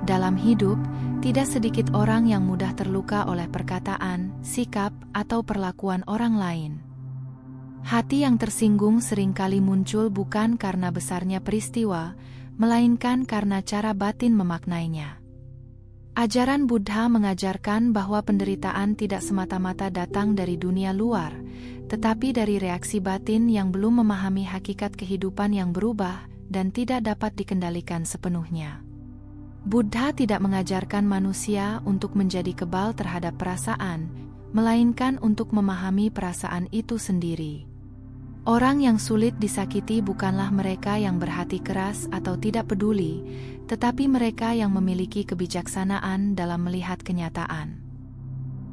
Dalam hidup, tidak sedikit orang yang mudah terluka oleh perkataan, sikap, atau perlakuan orang lain. Hati yang tersinggung seringkali muncul bukan karena besarnya peristiwa, melainkan karena cara batin memaknainya. Ajaran Buddha mengajarkan bahwa penderitaan tidak semata-mata datang dari dunia luar, tetapi dari reaksi batin yang belum memahami hakikat kehidupan yang berubah dan tidak dapat dikendalikan sepenuhnya. Buddha tidak mengajarkan manusia untuk menjadi kebal terhadap perasaan, melainkan untuk memahami perasaan itu sendiri. Orang yang sulit disakiti bukanlah mereka yang berhati keras atau tidak peduli, tetapi mereka yang memiliki kebijaksanaan dalam melihat kenyataan.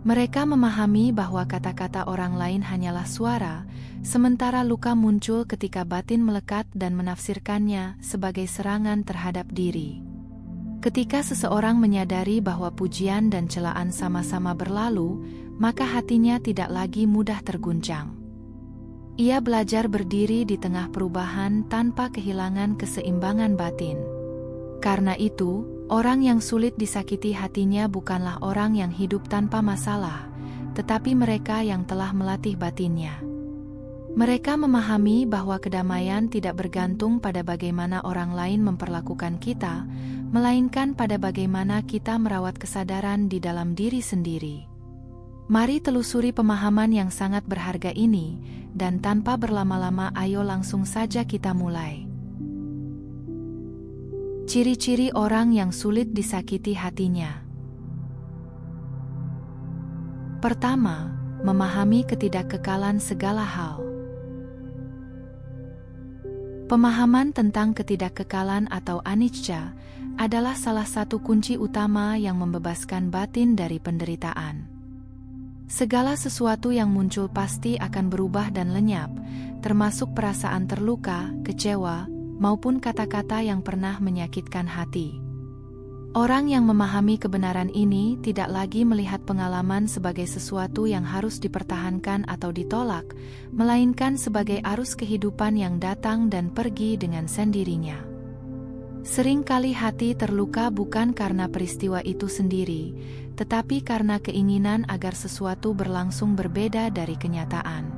Mereka memahami bahwa kata-kata orang lain hanyalah suara, sementara luka muncul ketika batin melekat dan menafsirkannya sebagai serangan terhadap diri. Ketika seseorang menyadari bahwa pujian dan celaan sama-sama berlalu, maka hatinya tidak lagi mudah terguncang. Ia belajar berdiri di tengah perubahan tanpa kehilangan keseimbangan batin. Karena itu, orang yang sulit disakiti hatinya bukanlah orang yang hidup tanpa masalah, tetapi mereka yang telah melatih batinnya. Mereka memahami bahwa kedamaian tidak bergantung pada bagaimana orang lain memperlakukan kita, melainkan pada bagaimana kita merawat kesadaran di dalam diri sendiri. Mari telusuri pemahaman yang sangat berharga ini, dan tanpa berlama-lama ayo langsung saja kita mulai. Ciri-ciri orang yang sulit disakiti hatinya. Pertama, memahami ketidakkekalan segala hal. Pemahaman tentang ketidakkekalan atau anicca adalah salah satu kunci utama yang membebaskan batin dari penderitaan. Segala sesuatu yang muncul pasti akan berubah dan lenyap, termasuk perasaan terluka, kecewa, maupun kata-kata yang pernah menyakitkan hati. Orang yang memahami kebenaran ini tidak lagi melihat pengalaman sebagai sesuatu yang harus dipertahankan atau ditolak, melainkan sebagai arus kehidupan yang datang dan pergi dengan sendirinya. Seringkali hati terluka bukan karena peristiwa itu sendiri, tetapi karena keinginan agar sesuatu berlangsung berbeda dari kenyataan.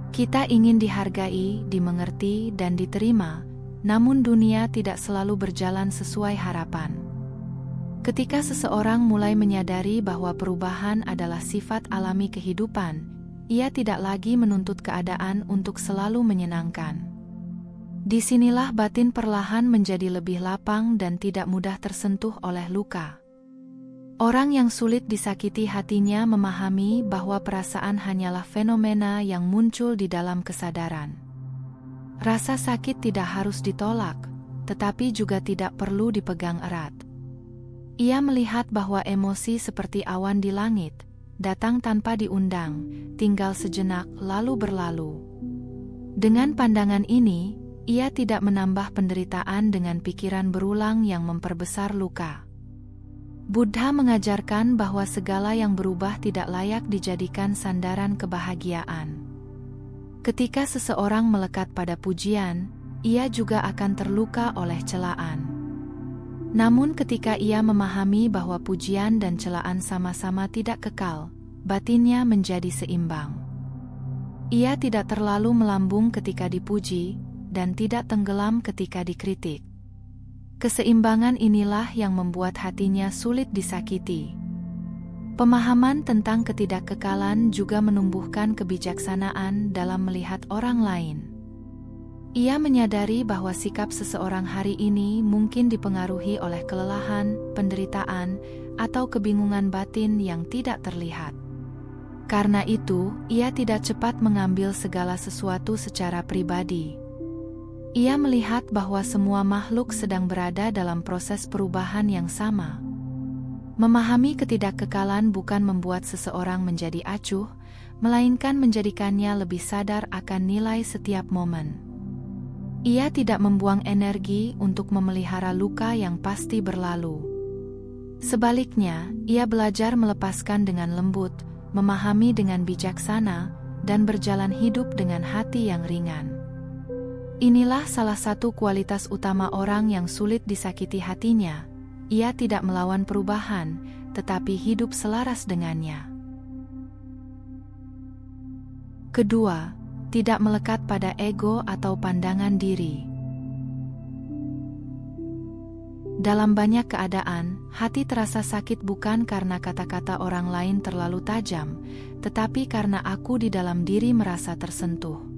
Kita ingin dihargai, dimengerti, dan diterima, namun dunia tidak selalu berjalan sesuai harapan. Ketika seseorang mulai menyadari bahwa perubahan adalah sifat alami kehidupan, ia tidak lagi menuntut keadaan untuk selalu menyenangkan. Disinilah batin perlahan menjadi lebih lapang dan tidak mudah tersentuh oleh luka. Orang yang sulit disakiti hatinya memahami bahwa perasaan hanyalah fenomena yang muncul di dalam kesadaran. Rasa sakit tidak harus ditolak, tetapi juga tidak perlu dipegang erat. Ia melihat bahwa emosi seperti awan di langit, datang tanpa diundang, tinggal sejenak lalu berlalu. Dengan pandangan ini, ia tidak menambah penderitaan dengan pikiran berulang yang memperbesar luka. Buddha mengajarkan bahwa segala yang berubah tidak layak dijadikan sandaran kebahagiaan. Ketika seseorang melekat pada pujian, ia juga akan terluka oleh celaan. Namun ketika ia memahami bahwa pujian dan celaan sama-sama tidak kekal, batinnya menjadi seimbang. Ia tidak terlalu melambung ketika dipuji, dan tidak tenggelam ketika dikritik. Keseimbangan inilah yang membuat hatinya sulit disakiti. Pemahaman tentang ketidakkekalan juga menumbuhkan kebijaksanaan dalam melihat orang lain. Ia menyadari bahwa sikap seseorang hari ini mungkin dipengaruhi oleh kelelahan, penderitaan, atau kebingungan batin yang tidak terlihat. Karena itu, ia tidak cepat mengambil segala sesuatu secara pribadi. Ia melihat bahwa semua makhluk sedang berada dalam proses perubahan yang sama. Memahami ketidakkekalan bukan membuat seseorang menjadi acuh, melainkan menjadikannya lebih sadar akan nilai setiap momen. Ia tidak membuang energi untuk memelihara luka yang pasti berlalu. Sebaliknya, ia belajar melepaskan dengan lembut, memahami dengan bijaksana, dan berjalan hidup dengan hati yang ringan. Inilah salah satu kualitas utama orang yang sulit disakiti hatinya, ia tidak melawan perubahan, tetapi hidup selaras dengannya. Kedua, tidak melekat pada ego atau pandangan diri. Dalam banyak keadaan, hati terasa sakit bukan karena kata-kata orang lain terlalu tajam, tetapi karena aku di dalam diri merasa tersentuh.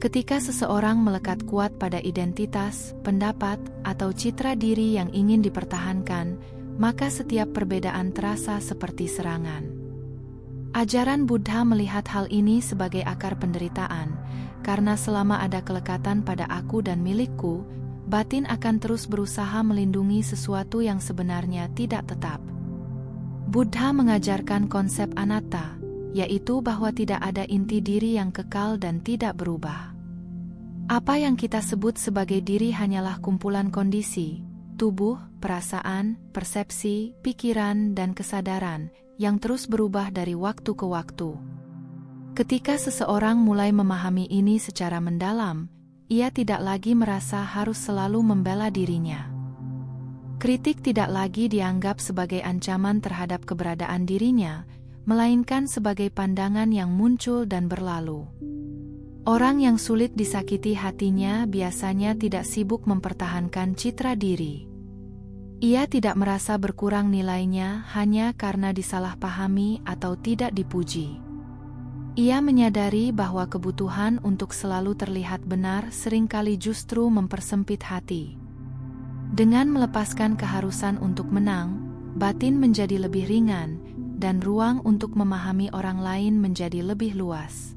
Ketika seseorang melekat kuat pada identitas, pendapat, atau citra diri yang ingin dipertahankan, maka setiap perbedaan terasa seperti serangan. Ajaran Buddha melihat hal ini sebagai akar penderitaan, karena selama ada kelekatan pada aku dan milikku, batin akan terus berusaha melindungi sesuatu yang sebenarnya tidak tetap. Buddha mengajarkan konsep anatta, yaitu bahwa tidak ada inti diri yang kekal dan tidak berubah. Apa yang kita sebut sebagai diri hanyalah kumpulan kondisi, tubuh, perasaan, persepsi, pikiran, dan kesadaran, yang terus berubah dari waktu ke waktu. Ketika seseorang mulai memahami ini secara mendalam, ia tidak lagi merasa harus selalu membela dirinya. Kritik tidak lagi dianggap sebagai ancaman terhadap keberadaan dirinya, melainkan sebagai pandangan yang muncul dan berlalu. Orang yang sulit disakiti hatinya biasanya tidak sibuk mempertahankan citra diri. Ia tidak merasa berkurang nilainya hanya karena disalahpahami atau tidak dipuji. Ia menyadari bahwa kebutuhan untuk selalu terlihat benar seringkali justru mempersempit hati. Dengan melepaskan keharusan untuk menang, batin menjadi lebih ringan, dan ruang untuk memahami orang lain menjadi lebih luas.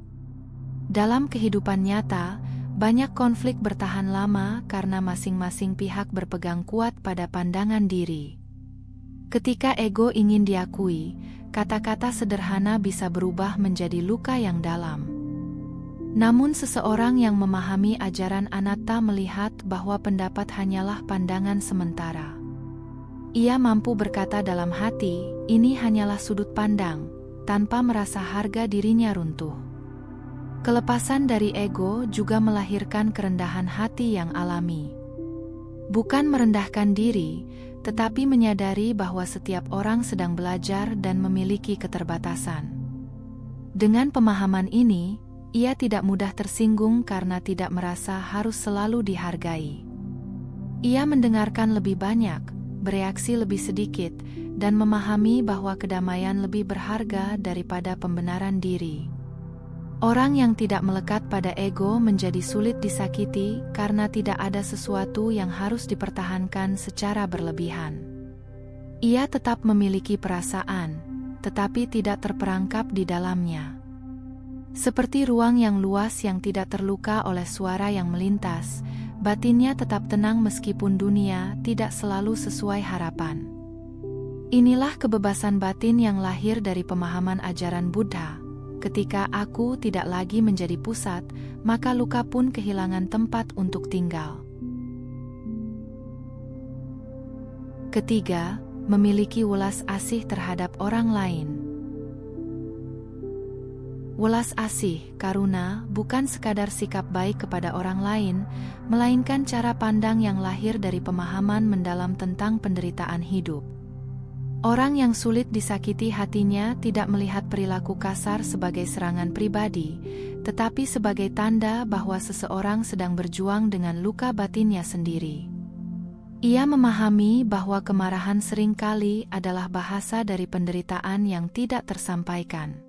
Dalam kehidupan nyata, banyak konflik bertahan lama karena masing-masing pihak berpegang kuat pada pandangan diri. Ketika ego ingin diakui, kata-kata sederhana bisa berubah menjadi luka yang dalam. Namun seseorang yang memahami ajaran anatta melihat bahwa pendapat hanyalah pandangan sementara. Ia mampu berkata dalam hati, ini hanyalah sudut pandang, tanpa merasa harga dirinya runtuh. Kelepasan dari ego juga melahirkan kerendahan hati yang alami. Bukan merendahkan diri, tetapi menyadari bahwa setiap orang sedang belajar dan memiliki keterbatasan. Dengan pemahaman ini, ia tidak mudah tersinggung karena tidak merasa harus selalu dihargai. Ia mendengarkan lebih banyak, bereaksi lebih sedikit, dan memahami bahwa kedamaian lebih berharga daripada pembenaran diri. Orang yang tidak melekat pada ego menjadi sulit disakiti karena tidak ada sesuatu yang harus dipertahankan secara berlebihan. Ia tetap memiliki perasaan, tetapi tidak terperangkap di dalamnya. Seperti ruang yang luas yang tidak terluka oleh suara yang melintas, batinnya tetap tenang meskipun dunia tidak selalu sesuai harapan. Inilah kebebasan batin yang lahir dari pemahaman ajaran Buddha. Ketika aku tidak lagi menjadi pusat, maka luka pun kehilangan tempat untuk tinggal. Ketiga, memiliki welas asih terhadap orang lain. Welas asih, karuna, bukan sekadar sikap baik kepada orang lain, melainkan cara pandang yang lahir dari pemahaman mendalam tentang penderitaan hidup. Orang yang sulit disakiti hatinya tidak melihat perilaku kasar sebagai serangan pribadi, tetapi sebagai tanda bahwa seseorang sedang berjuang dengan luka batinnya sendiri. Ia memahami bahwa kemarahan seringkali adalah bahasa dari penderitaan yang tidak tersampaikan.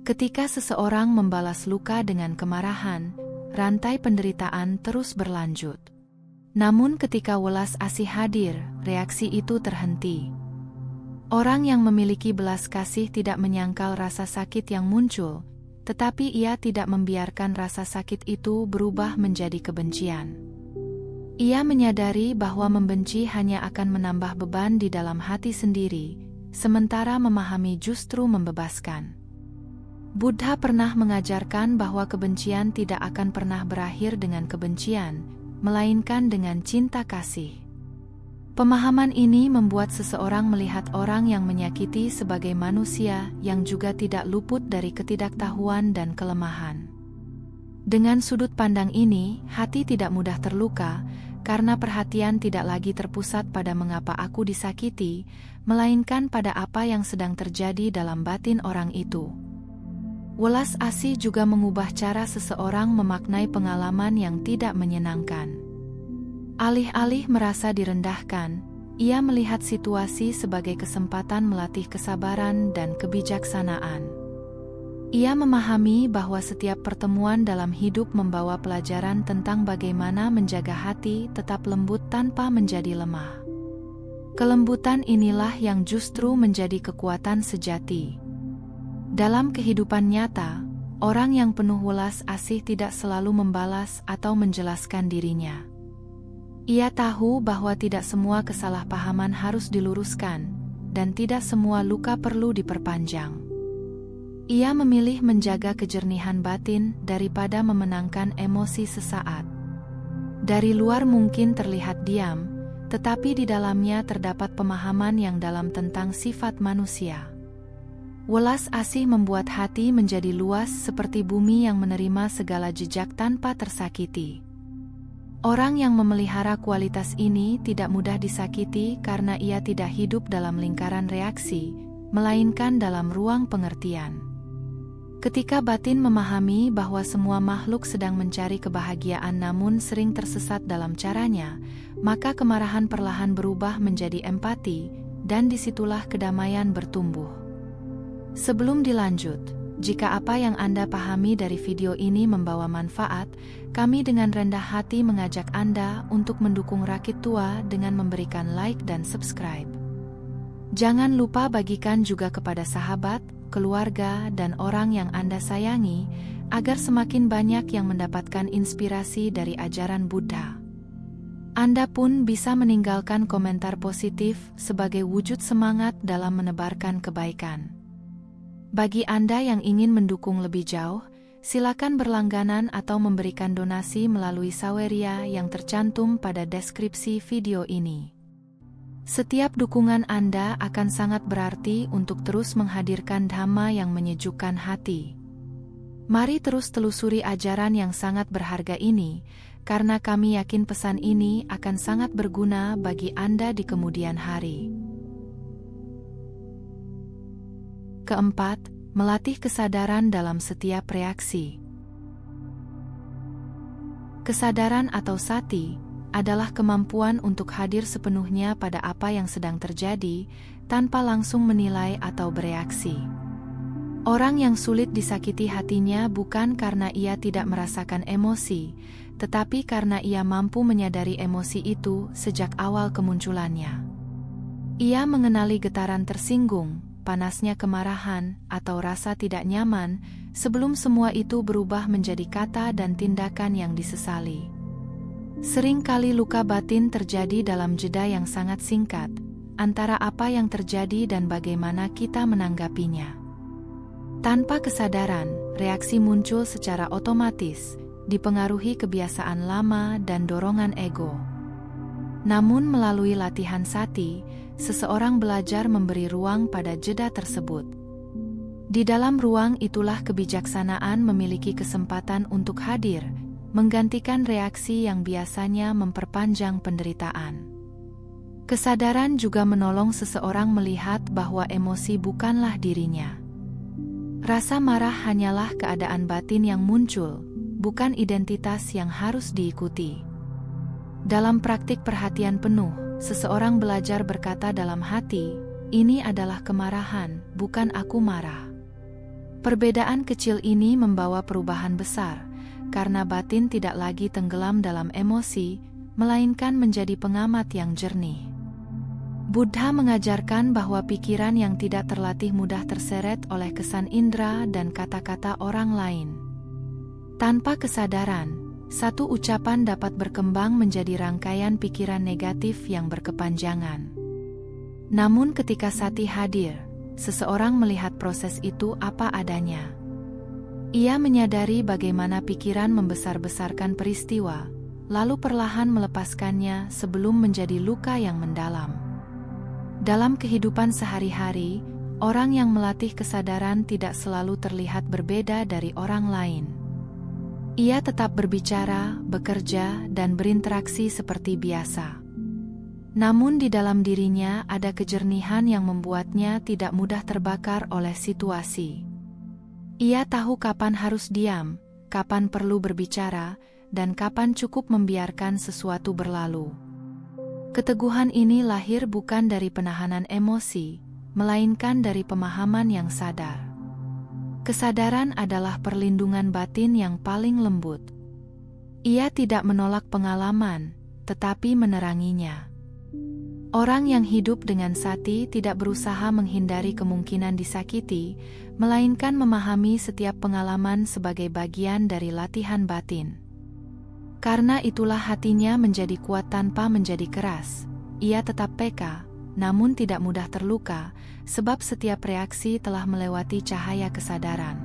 Ketika seseorang membalas luka dengan kemarahan, rantai penderitaan terus berlanjut. Namun ketika welas asih hadir, reaksi itu terhenti. Orang yang memiliki belas kasih tidak menyangkal rasa sakit yang muncul, tetapi ia tidak membiarkan rasa sakit itu berubah menjadi kebencian. Ia menyadari bahwa membenci hanya akan menambah beban di dalam hati sendiri, sementara memahami justru membebaskan. Buddha pernah mengajarkan bahwa kebencian tidak akan pernah berakhir dengan kebencian, melainkan dengan cinta kasih. Pemahaman ini membuat seseorang melihat orang yang menyakiti sebagai manusia yang juga tidak luput dari ketidaktahuan dan kelemahan. Dengan sudut pandang ini, hati tidak mudah terluka, karena perhatian tidak lagi terpusat pada mengapa aku disakiti, melainkan pada apa yang sedang terjadi dalam batin orang itu. Welas asih juga mengubah cara seseorang memaknai pengalaman yang tidak menyenangkan. Alih-alih merasa direndahkan, ia melihat situasi sebagai kesempatan melatih kesabaran dan kebijaksanaan. Ia memahami bahwa setiap pertemuan dalam hidup membawa pelajaran tentang bagaimana menjaga hati tetap lembut tanpa menjadi lemah. Kelembutan inilah yang justru menjadi kekuatan sejati. Dalam kehidupan nyata, orang yang penuh welas asih tidak selalu membalas atau menjelaskan dirinya. Ia tahu bahwa tidak semua kesalahpahaman harus diluruskan, dan tidak semua luka perlu diperpanjang. Ia memilih menjaga kejernihan batin daripada memenangkan emosi sesaat. Dari luar mungkin terlihat diam, tetapi di dalamnya terdapat pemahaman yang dalam tentang sifat manusia. Welas asih membuat hati menjadi luas seperti bumi yang menerima segala jejak tanpa tersakiti. Orang yang memelihara kualitas ini tidak mudah disakiti karena ia tidak hidup dalam lingkaran reaksi, melainkan dalam ruang pengertian. Ketika batin memahami bahwa semua makhluk sedang mencari kebahagiaan namun sering tersesat dalam caranya, maka kemarahan perlahan berubah menjadi empati, dan disitulah kedamaian bertumbuh. Sebelum dilanjut, jika apa yang Anda pahami dari video ini membawa manfaat, kami dengan rendah hati mengajak Anda untuk mendukung Rakit Tua dengan memberikan like dan subscribe. Jangan lupa bagikan juga kepada sahabat, keluarga, dan orang yang Anda sayangi, agar semakin banyak yang mendapatkan inspirasi dari ajaran Buddha. Anda pun bisa meninggalkan komentar positif sebagai wujud semangat dalam menebarkan kebaikan. Bagi Anda yang ingin mendukung lebih jauh, silakan berlangganan atau memberikan donasi melalui Saweria yang tercantum pada deskripsi video ini. Setiap dukungan Anda akan sangat berarti untuk terus menghadirkan dhamma yang menyejukkan hati. Mari terus telusuri ajaran yang sangat berharga ini, karena kami yakin pesan ini akan sangat berguna bagi Anda di kemudian hari. Keempat, melatih kesadaran dalam setiap reaksi. Kesadaran atau sati adalah kemampuan untuk hadir sepenuhnya pada apa yang sedang terjadi, tanpa langsung menilai atau bereaksi. Orang yang sulit disakiti hatinya bukan karena ia tidak merasakan emosi, tetapi karena ia mampu menyadari emosi itu sejak awal kemunculannya. Ia mengenali getaran tersinggung, panasnya kemarahan, atau rasa tidak nyaman, sebelum semua itu berubah menjadi kata dan tindakan yang disesali. Seringkali luka batin terjadi dalam jeda yang sangat singkat, antara apa yang terjadi dan bagaimana kita menanggapinya. Tanpa kesadaran, reaksi muncul secara otomatis, dipengaruhi kebiasaan lama dan dorongan ego. Namun melalui latihan sati, seseorang belajar memberi ruang pada jeda tersebut. Di dalam ruang itulah kebijaksanaan memiliki kesempatan untuk hadir, menggantikan reaksi yang biasanya memperpanjang penderitaan. Kesadaran juga menolong seseorang melihat bahwa emosi bukanlah dirinya. Rasa marah hanyalah keadaan batin yang muncul, bukan identitas yang harus diikuti. Dalam praktik perhatian penuh, seseorang belajar berkata dalam hati, "Ini adalah kemarahan, bukan aku marah." Perbedaan kecil ini membawa perubahan besar, karena batin tidak lagi tenggelam dalam emosi, melainkan menjadi pengamat yang jernih. Buddha mengajarkan bahwa pikiran yang tidak terlatih mudah terseret oleh kesan indera dan kata-kata orang lain. Tanpa kesadaran, satu ucapan dapat berkembang menjadi rangkaian pikiran negatif yang berkepanjangan. Namun ketika sati hadir, seseorang melihat proses itu apa adanya. Ia menyadari bagaimana pikiran membesar-besarkan peristiwa, lalu perlahan melepaskannya sebelum menjadi luka yang mendalam. Dalam kehidupan sehari-hari, orang yang melatih kesadaran tidak selalu terlihat berbeda dari orang lain. Ia tetap berbicara, bekerja, dan berinteraksi seperti biasa. Namun di dalam dirinya ada kejernihan yang membuatnya tidak mudah terbakar oleh situasi. Ia tahu kapan harus diam, kapan perlu berbicara, dan kapan cukup membiarkan sesuatu berlalu. Keteguhan ini lahir bukan dari penahanan emosi, melainkan dari pemahaman yang sadar. Kesadaran adalah perlindungan batin yang paling lembut. Ia tidak menolak pengalaman, tetapi meneranginya. Orang yang hidup dengan sati tidak berusaha menghindari kemungkinan disakiti, melainkan memahami setiap pengalaman sebagai bagian dari latihan batin. Karena itulah hatinya menjadi kuat tanpa menjadi keras. Ia tetap peka, namun tidak mudah terluka, sebab setiap reaksi telah melewati cahaya kesadaran.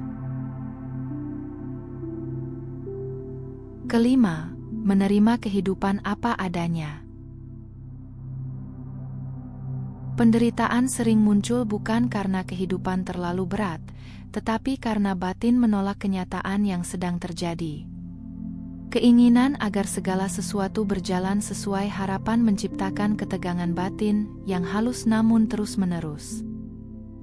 Kelima, menerima kehidupan apa adanya. Penderitaan sering muncul bukan karena kehidupan terlalu berat, tetapi karena batin menolak kenyataan yang sedang terjadi. Keinginan agar segala sesuatu berjalan sesuai harapan menciptakan ketegangan batin yang halus namun terus-menerus.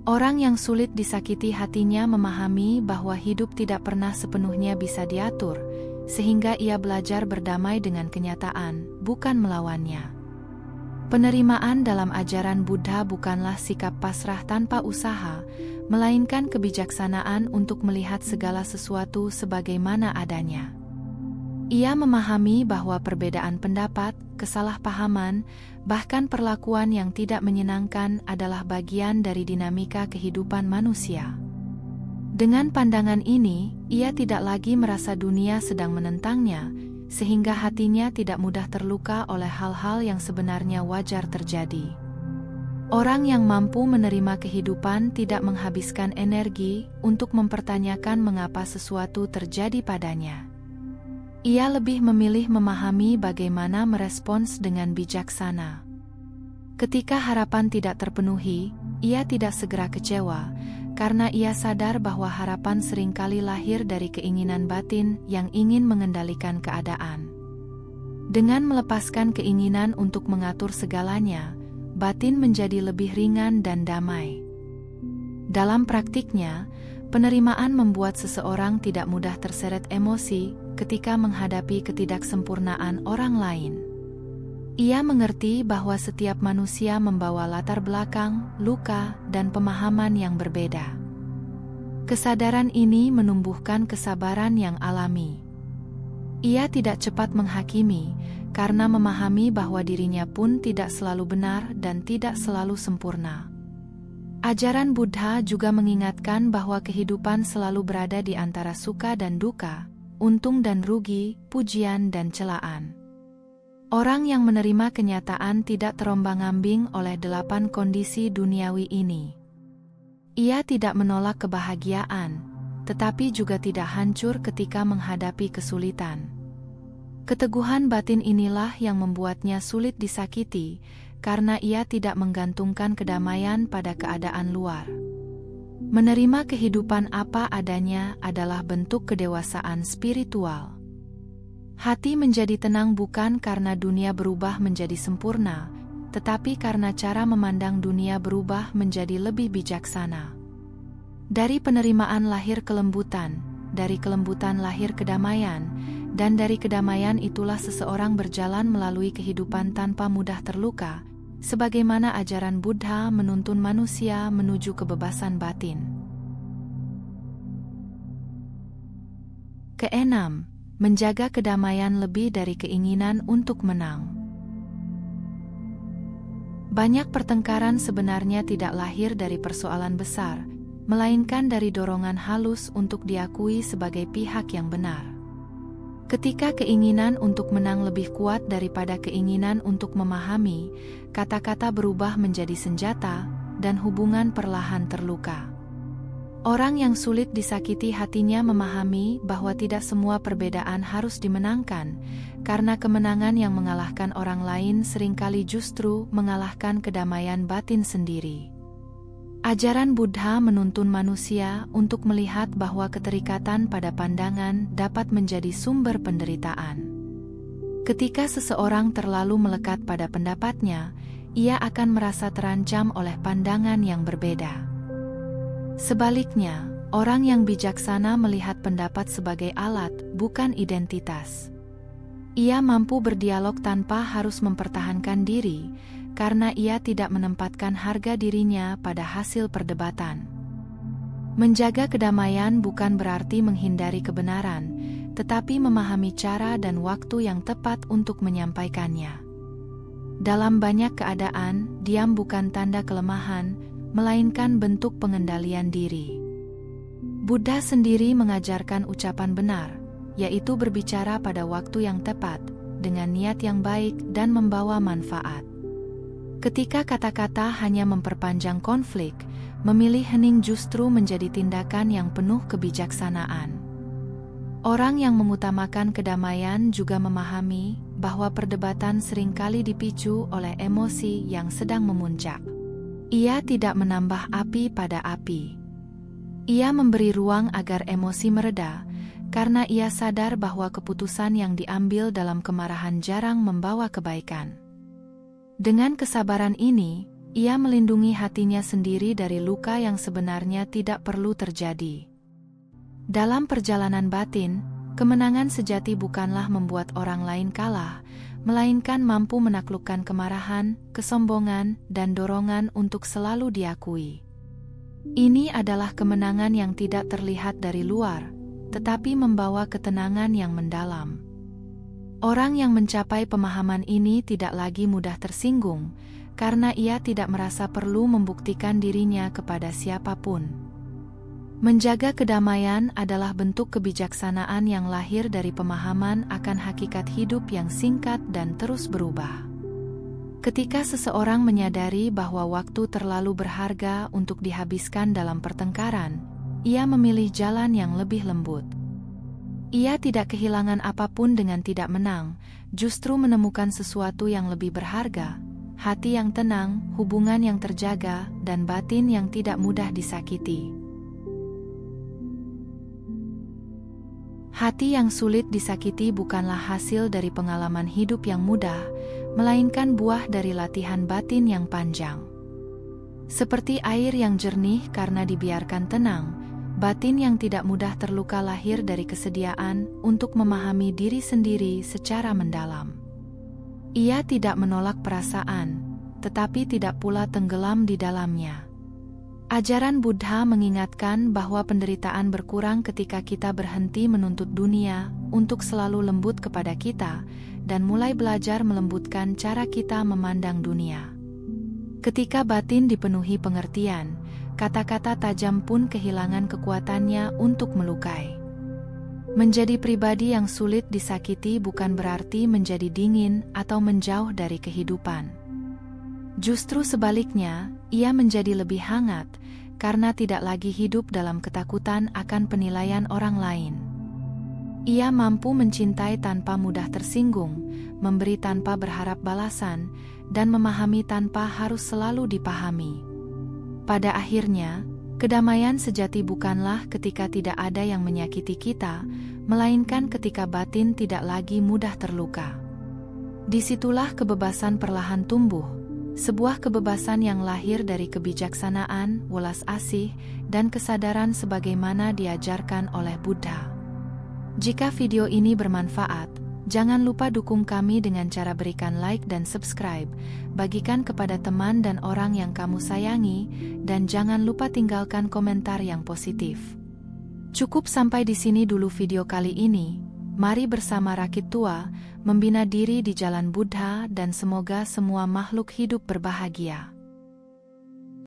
Orang yang sulit disakiti hatinya memahami bahwa hidup tidak pernah sepenuhnya bisa diatur, sehingga ia belajar berdamai dengan kenyataan, bukan melawannya. Penerimaan dalam ajaran Buddha bukanlah sikap pasrah tanpa usaha, melainkan kebijaksanaan untuk melihat segala sesuatu sebagaimana adanya. Ia memahami bahwa perbedaan pendapat, kesalahpahaman, bahkan perlakuan yang tidak menyenangkan adalah bagian dari dinamika kehidupan manusia. Dengan pandangan ini, ia tidak lagi merasa dunia sedang menentangnya, sehingga hatinya tidak mudah terluka oleh hal-hal yang sebenarnya wajar terjadi. Orang yang mampu menerima kehidupan tidak menghabiskan energi untuk mempertanyakan mengapa sesuatu terjadi padanya. Ia lebih memilih memahami bagaimana merespons dengan bijaksana. Ketika harapan tidak terpenuhi, ia tidak segera kecewa, karena ia sadar bahwa harapan seringkali lahir dari keinginan batin yang ingin mengendalikan keadaan. Dengan melepaskan keinginan untuk mengatur segalanya, batin menjadi lebih ringan dan damai. Dalam praktiknya, penerimaan membuat seseorang tidak mudah terseret emosi ketika menghadapi ketidaksempurnaan orang lain. Ia mengerti bahwa setiap manusia membawa latar belakang, luka, dan pemahaman yang berbeda. Kesadaran ini menumbuhkan kesabaran yang alami. Ia tidak cepat menghakimi, karena memahami bahwa dirinya pun tidak selalu benar dan tidak selalu sempurna. Ajaran Buddha juga mengingatkan bahwa kehidupan selalu berada di antara suka dan duka, untung dan rugi, pujian dan celaan. Orang yang menerima kenyataan tidak terombang-ambing oleh 8 kondisi duniawi ini. Ia tidak menolak kebahagiaan, tetapi juga tidak hancur ketika menghadapi kesulitan. Keteguhan batin inilah yang membuatnya sulit disakiti, karena ia tidak menggantungkan kedamaian pada keadaan luar. Menerima kehidupan apa adanya adalah bentuk kedewasaan spiritual. Hati menjadi tenang bukan karena dunia berubah menjadi sempurna, tetapi karena cara memandang dunia berubah menjadi lebih bijaksana. Dari penerimaan lahir kelembutan, dari kelembutan lahir kedamaian, dan dari kedamaian itulah seseorang berjalan melalui kehidupan tanpa mudah terluka, sebagaimana ajaran Buddha menuntun manusia menuju kebebasan batin. Keenam, menjaga kedamaian lebih dari keinginan untuk menang. Banyak pertengkaran sebenarnya tidak lahir dari persoalan besar, melainkan dari dorongan halus untuk diakui sebagai pihak yang benar. Ketika keinginan untuk menang lebih kuat daripada keinginan untuk memahami, kata-kata berubah menjadi senjata, dan hubungan perlahan terluka. Orang yang sulit disakiti hatinya memahami bahwa tidak semua perbedaan harus dimenangkan, karena kemenangan yang mengalahkan orang lain seringkali justru mengalahkan kedamaian batin sendiri. Ajaran Buddha menuntun manusia untuk melihat bahwa keterikatan pada pandangan dapat menjadi sumber penderitaan. Ketika seseorang terlalu melekat pada pendapatnya, ia akan merasa terancam oleh pandangan yang berbeda. Sebaliknya, orang yang bijaksana melihat pendapat sebagai alat, bukan identitas. Ia mampu berdialog tanpa harus mempertahankan diri, karena ia tidak menempatkan harga dirinya pada hasil perdebatan. Menjaga kedamaian bukan berarti menghindari kebenaran, tetapi memahami cara dan waktu yang tepat untuk menyampaikannya. Dalam banyak keadaan, diam bukan tanda kelemahan, melainkan bentuk pengendalian diri. Buddha sendiri mengajarkan ucapan benar, yaitu berbicara pada waktu yang tepat, dengan niat yang baik dan membawa manfaat. Ketika kata-kata hanya memperpanjang konflik, memilih hening justru menjadi tindakan yang penuh kebijaksanaan. Orang yang mengutamakan kedamaian juga memahami bahwa perdebatan seringkali dipicu oleh emosi yang sedang memuncak. Ia tidak menambah api pada api. Ia memberi ruang agar emosi mereda, karena ia sadar bahwa keputusan yang diambil dalam kemarahan jarang membawa kebaikan. Dengan kesabaran ini, ia melindungi hatinya sendiri dari luka yang sebenarnya tidak perlu terjadi. Dalam perjalanan batin, kemenangan sejati bukanlah membuat orang lain kalah, melainkan mampu menaklukkan kemarahan, kesombongan, dan dorongan untuk selalu diakui. Ini adalah kemenangan yang tidak terlihat dari luar, tetapi membawa ketenangan yang mendalam. Orang yang mencapai pemahaman ini tidak lagi mudah tersinggung, karena ia tidak merasa perlu membuktikan dirinya kepada siapapun. Menjaga kedamaian adalah bentuk kebijaksanaan yang lahir dari pemahaman akan hakikat hidup yang singkat dan terus berubah. Ketika seseorang menyadari bahwa waktu terlalu berharga untuk dihabiskan dalam pertengkaran, ia memilih jalan yang lebih lembut. Ia tidak kehilangan apapun dengan tidak menang, justru menemukan sesuatu yang lebih berharga, hati yang tenang, hubungan yang terjaga, dan batin yang tidak mudah disakiti. Hati yang sulit disakiti bukanlah hasil dari pengalaman hidup yang mudah, melainkan buah dari latihan batin yang panjang. Seperti air yang jernih karena dibiarkan tenang, batin yang tidak mudah terluka lahir dari kesediaan untuk memahami diri sendiri secara mendalam. Ia tidak menolak perasaan, tetapi tidak pula tenggelam di dalamnya. Ajaran Buddha mengingatkan bahwa penderitaan berkurang ketika kita berhenti menuntut dunia untuk selalu lembut kepada kita dan mulai belajar melembutkan cara kita memandang dunia. Ketika batin dipenuhi pengertian, kata-kata tajam pun kehilangan kekuatannya untuk melukai. Menjadi pribadi yang sulit disakiti bukan berarti menjadi dingin atau menjauh dari kehidupan. Justru sebaliknya, ia menjadi lebih hangat, karena tidak lagi hidup dalam ketakutan akan penilaian orang lain. Ia mampu mencintai tanpa mudah tersinggung, memberi tanpa berharap balasan, dan memahami tanpa harus selalu dipahami. Pada akhirnya, kedamaian sejati bukanlah ketika tidak ada yang menyakiti kita, melainkan ketika batin tidak lagi mudah terluka. Disitulah kebebasan perlahan tumbuh, sebuah kebebasan yang lahir dari kebijaksanaan, welas asih, dan kesadaran sebagaimana diajarkan oleh Buddha. Jika video ini bermanfaat, jangan lupa dukung kami dengan cara berikan like dan subscribe, bagikan kepada teman dan orang yang kamu sayangi, dan jangan lupa tinggalkan komentar yang positif. Cukup sampai di sini dulu video kali ini. Mari bersama Rakit Tua, membina diri di jalan Buddha dan semoga semua makhluk hidup berbahagia.